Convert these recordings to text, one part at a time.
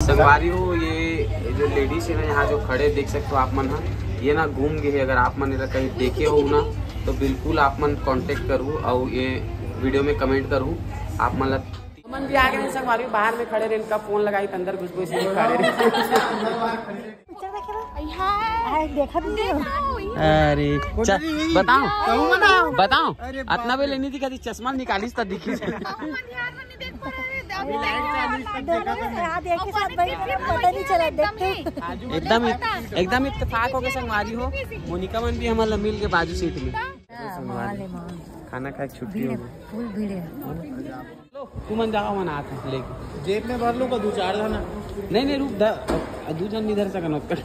संगवारी हो, ये जो लेडीज है ना यहाँ जो खड़े देख सकते हो आप मन, ये ना घूम गए। अगर आप मन कहीं देखे हो ना तो बिल्कुल आप मन कांटेक्ट करूँ और ये वीडियो में कमेंट करूँ आप मन मन भी आ गए। संगवारी बाहर में खड़े रहे, इनका फोन लगाई अंदर घुस घुस खड़े रहे। अरे बताओ इतना भी लेनी दिखा थी, चश्मा निकाली तब दिखी। एकदम इत्तेफाक हो गए संगवारी हो। मोनिका मन भी हमारा मिल के बाजू सीट में खाना खाए छुट्टी हो गई। तू मन जाओ मन आता लेके जेब में भर लूँ दो चार जन। नहीं रुक दो जन इधर से कनौत कर।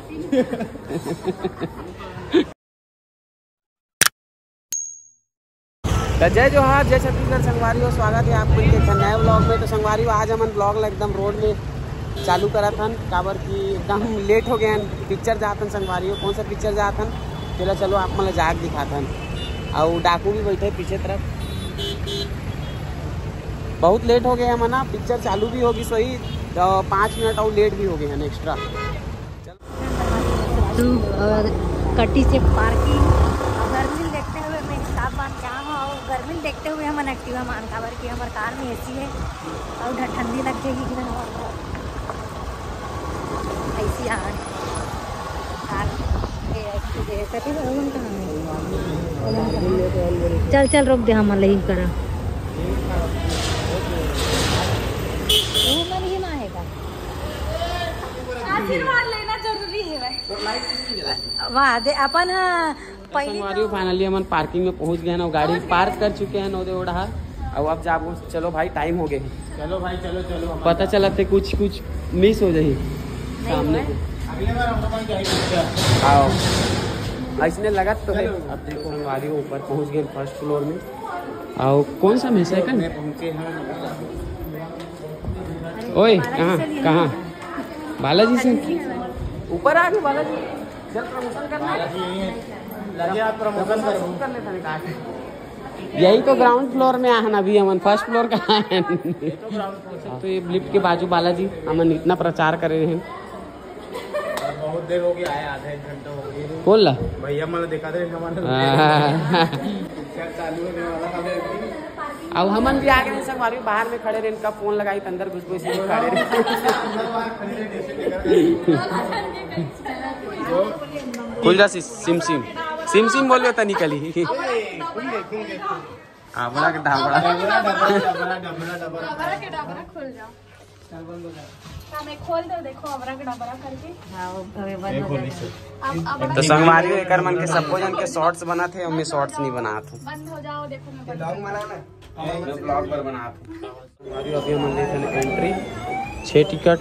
जय जोहार, जय छत्तीसगढ़ संगवारी हो। स्वागत है आपको एक नए ब्लॉग में। तो संगवारी हो आज हम ब्लॉग एकदम रोड में चालू करा था काबर की एकदम लेट हो गए। पिक्चर जातन संगवारी हो, कौन सा पिक्चर जातन चलो आप मतलब जाग दिखातन। और डाकू भी बैठे पीछे तरफ। बहुत लेट हो गए हम ना, पिक्चर चालू भी होगी सोई तो 5 मिनट और लेट भी हो गए हैं एक्स्ट्रा। और कटी से पार्किंग गर्मी देखते हुए मैं हिसाब बात क्या हो, और गर्मी देखते हुए हम एक्टिवा मान काबर की हमारे कार में एसी है और ठंडी लग जाएगी कि ऐसी चल रोक दे हम नहीं करा आशीर्वाद लेना जरूरी है। वाह दे अपन फाइनली हम पार्किंग में पहुंच गए ना, गाड़ी पार्क कर चुके हैं नौदे ओढ़ा। और अब जाओ चलो भाई टाइम हो गए। चलो भाई चलो पता चला थे कुछ मिस हो जाए सामने। आओ ऐसने लगा तो है। अब देखो हमारी ऊपर पहुंच गए फर्स्ट फ्लोर में। आओ कौन सा मिस है ओए कहाँ बालाजी से ऊपर आ गए। बालाजी चल प्रमोशन करना यही तो ग्राउंड फ्लोर में आना, अभी हम फर्स्ट फ्लोर कहाँ है। तो ये लिफ्ट के बाजू बालाजी हम इतना प्रचार कर रहे हैं। बहुत देर हो गया है, आधा एक घंटा हो गया। बोल भैया मैंने देखा अब हमन भी आ गए संगवारी बाहर में खड़े रहे, इनका फोन लगाई अंदर घुस घुस खड़े रहे। खुल जा सिम बोलो तो निकली। हाँ बड़ा के ढाबड़ा खुल जाओ। खोल दो देखो अबरा के डबरा करके। तो संगवारी एक मन के सबको जन के शॉर्ट्स बना थे, मैं शॉर्ट्स नहीं बना था। बंद हो जाओ देखो मैं ब्लॉग पर बना था। अभी हम ले थे एंट्री 6 टिकट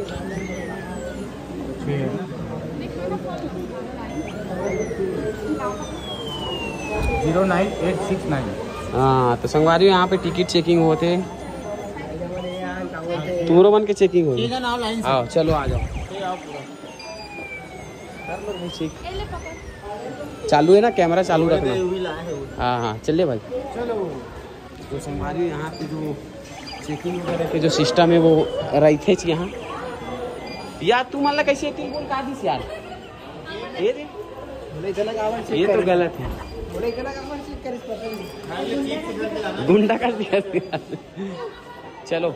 09869। हाँ तो संगवारी यहाँ पे टिकट चेकिंग होते, तुम्हारो मन के चेकिंग हो। आओ चलो आ जाओ। चालू है ना कैमरा, चालू रखना। हाँ चलिए भाई चलो। तो हमारी यहाँ पे जो चेकिंग वगैरह के जो सिस्टम है वो रही थे यहाँ। यार तू मान ला कैसे बोल का दी यार, ये तो गलत है। गुंडा कर दिया। चलो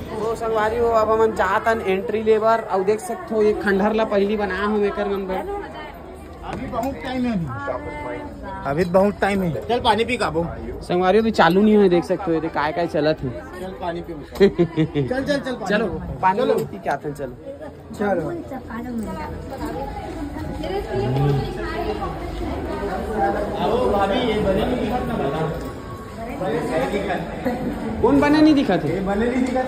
तो संगवारी हो अब हम चाहतन एंट्री लेबर। और देख सकते हो ये खंडहर ला पहली बना हूँ एकर मन पर। अभी बहुत टाइम है। चल पानी पी काबू। संगवारी अभी चालू नहीं है, देख सकते हो काय चलत है। चल पानी पी। चलो पानी पी क्या था। चलो भाभी ये बने नहीं दिखा ना बता। कौन बने नहीं दिखा थे? बने नहीं दिखा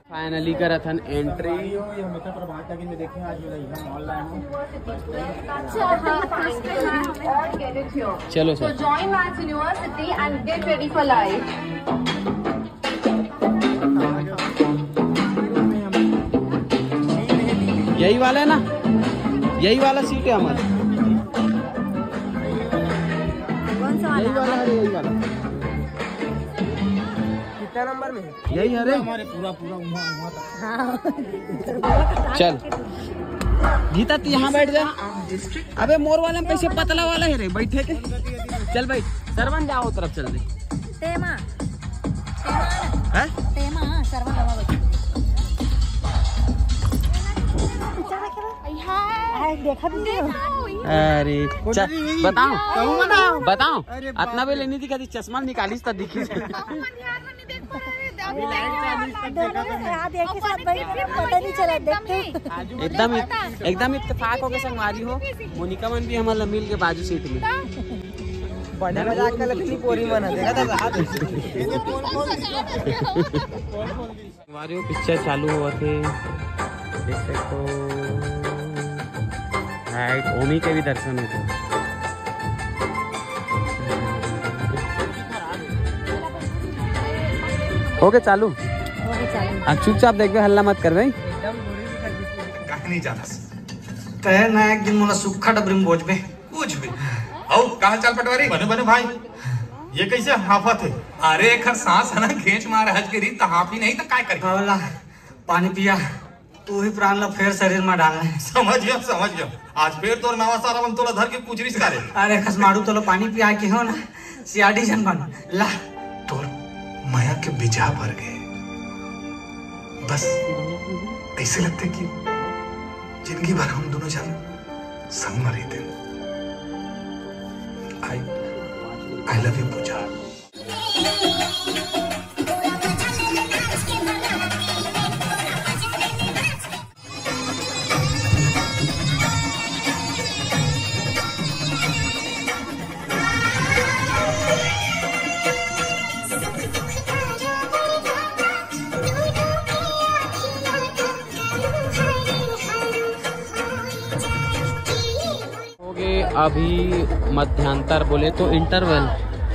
फाइनली करा था एंट्री। हमेशा प्रभात तक में देखे आज ऑनलाइन। चलो sir join maths university and get ready for life. यही वाला है ना, यही वाला सीट है हमारा। वाला यही वाला कितना नंबर में? यही है रे। हमारे पूरा वहाँ तक। हाँ चल गीता तू यहाँ बैठ जा। अबे मोर वाला में पैसे पतला वाला है रे, बैठे के चल बैठ। सरवन जाओ तरफ चल दे। तेमा हैं? तेमा सरवन लगा बैठ। देखा भी नहीं। अरे बताओ बताओ इतना भी लेनी थी, कभी चश्मा निकाली तो दिखी। एकदम इत्तेफाक हो के संगवारी हो। मोनिका मन भी हमारा मिल के बाजू सीट में बड़े मजाक कर लेती पूरी मना देखा था। संगवारी पिक्चर चालू हुआ थे, देख सकते ओमी के भी दर्शन होते। ओके चालू। अब चुपचाप देखबे, हल्ला मत कर भाई। नहीं जाता कहे ना एक दिन मोला सूखा डबरी में बोझ में कुछ भी आओ कहा चाल पटवारी बने बने भाई ये कैसे हाफत है? अरे एक सांस है ना खींच मार हज के री तो हाफी नहीं तो काय करी? बोला पानी पिया तू ही प्राण ला फिर शरीर में डालना है। समझ गया आज फिर तो नवा सारा बन तोला धर के पूछरिस करे। अरे खसमाड़ू तो पानी पिया के हो ना सियाडी जन बन ला तोर माया के बिजा भर गए। बस ऐसे लगते कि जिंदगी भर हम दोनों जन संग में रहते। आई लव यू पूजा। अभी मध्यांतर बोले तो इंटरवल।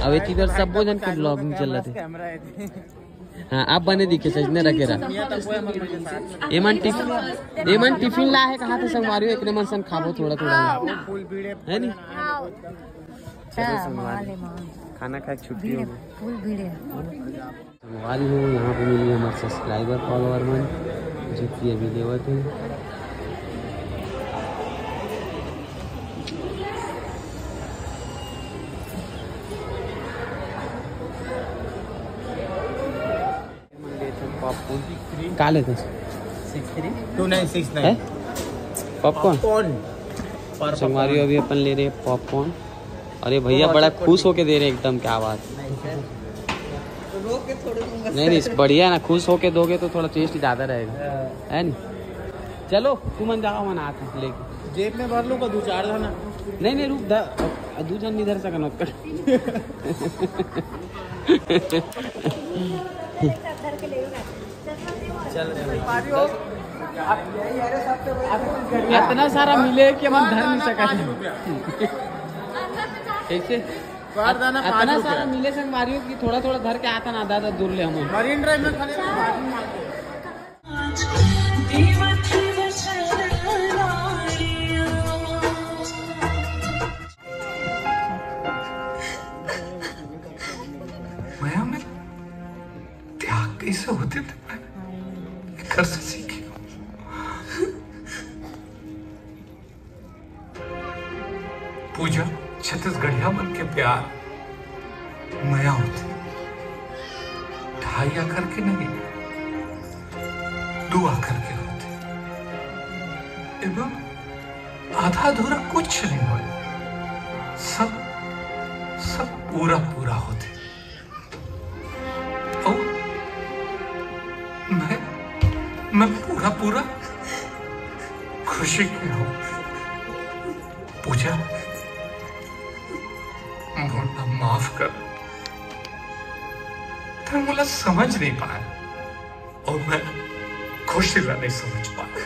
अब एक इधर सब जन के ब्लॉगिंग चल रहे थे। हाँ आप बने दिखे सजने रखे रहा। एमन टिफिन ला है कहा था संगवारी एक मन सन खाबो थोड़ा है नी। खाना खा छुट्टी हो संगवारी हो। यहाँ पे मिली हमारे सब्सक्राइबर फॉलोअर मन जो कि अभी लेवत है। का लेते 2969 पॉपकॉर्न। संगवारी अभी अपन ले रहे हैं पॉपकॉर्न। अरे भैया बड़ा खुश होके दे रहे हैं एकदम। क्या बात नहीं बढ़िया ना, खुश होके दोगे तो थोड़ा टेस्ट ज्यादा रहेगा है नी। चलो तू मन जाओ मन आता लेके जेब में भर लूंगा 2-4 जाना। नहीं रुक दू जन इधर से कर इतना सारा मिले कि हम धर नहीं सका। कैसे इतना सारा मिले संग मारियो कि थोड़ा थोड़ा धर के आता ना आधा दूर ले हम मरीन ड्राइव में खाली माया में त्याग कैसे होते थे घर से सीखी। पूजा छत्तीसगढ़िया बन के प्यार माया होती ढाइया करके नहीं दुआ करके होते एवं आधा अधूरा कुछ नहीं हो सब पूरा पूरा होते। और मैं पूरा खुशी में हूं। पूजा मुझे माफ कर, तो मुझे समझ नहीं पाया और मैं खुशी ला नहीं समझ पाया।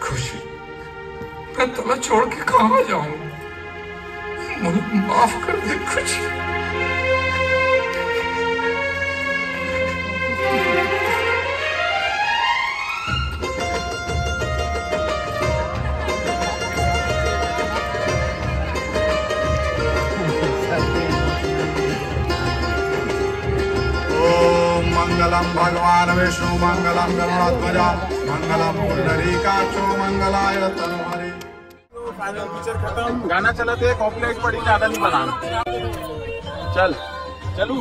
खुशी मैं तला छोड़ के कहां जाऊं? मुझे माफ कर दे खुशी। मंगलम भगवान विष्णु मंगलम गरुड़ध्वज मंगलम पुंडरीकाक्षो मंगलाय तनोहरि। फाइनल पिक्चर खत्म, गाना चला थे, कॉपीराइट पड़ी, ज्यादा नहीं बनाना। चल चलू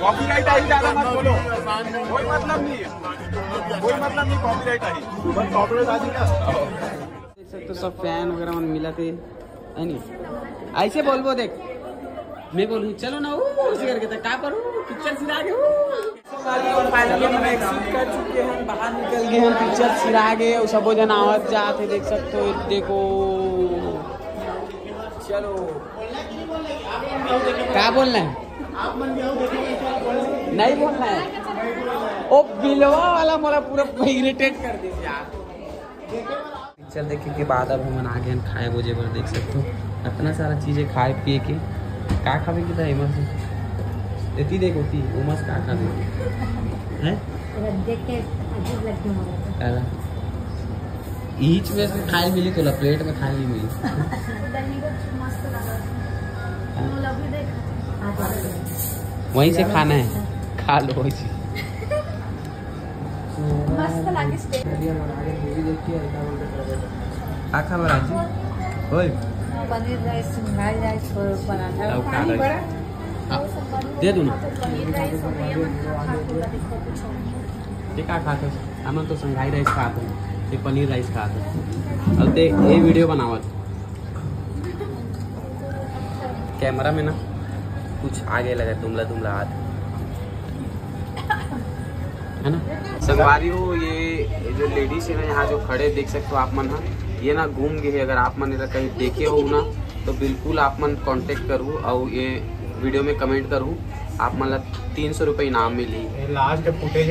कॉपीराइट आई, ज्यादा मत बोलो, कोई मतलब नहीं है, कोई मतलब नहीं, कॉपीराइट आई, बस कॉपीराइट आ गया। देख सकते सब फैन वगैरह मन मिला थे, है नहीं? ऐसे बोलबो, देख मैं बोलूँ चलो ना ऐसे करके था, क्या करूँ, पिक्चर सिरा गए। फाइनली हम एग्जिट कर चुके हैं, बाहर निकल गए हम, पिक्चर सिरा गए और सब जन आवत जाते, देख सकते हो, देखो चलो क्या बोलना है, नहीं बोलना है। ओ बिलवा वाला मोला पूरा इरिटेट कर दे यार। पिक्चर देखे के बाद अब हम आ गए खाए बोझे पर, देख सकते हो इतना सारा चीजें खाए पिए के। का खावे की था एमर से इतनी देख होती उमस का खावे हैं, देख के अजीब लग गया मुझे। ईच में से खाए मिली तो प्लेट में खाए नहीं मिली। वहीं से खाना है, खा लो वहीं से। क्या खबर आज ओए, पनीर राइस, सिंघाई राइस और पराठा। दे दूँ ना, पनीर राइस और ये क्या खाते हम तो संघाई राइस खाते हैं, ये पनीर राइस खाते। अब देख ये वीडियो बनावत कैमरा में ना कुछ आगे लगा, दुमला दुमला हाथ है ना। संगवारी हो ये जो लेडीज है ना यहाँ जो खड़े देख सकते हो आप मन, हाँ ये ना घूम गए। अगर आप मन कहीं देखे हो ना तो बिल्कुल आप मन कांटेक्ट करूँ और ये वीडियो में कमेंट करूँ, आप मतलब 300 रुपये इनाम मिली। Last footage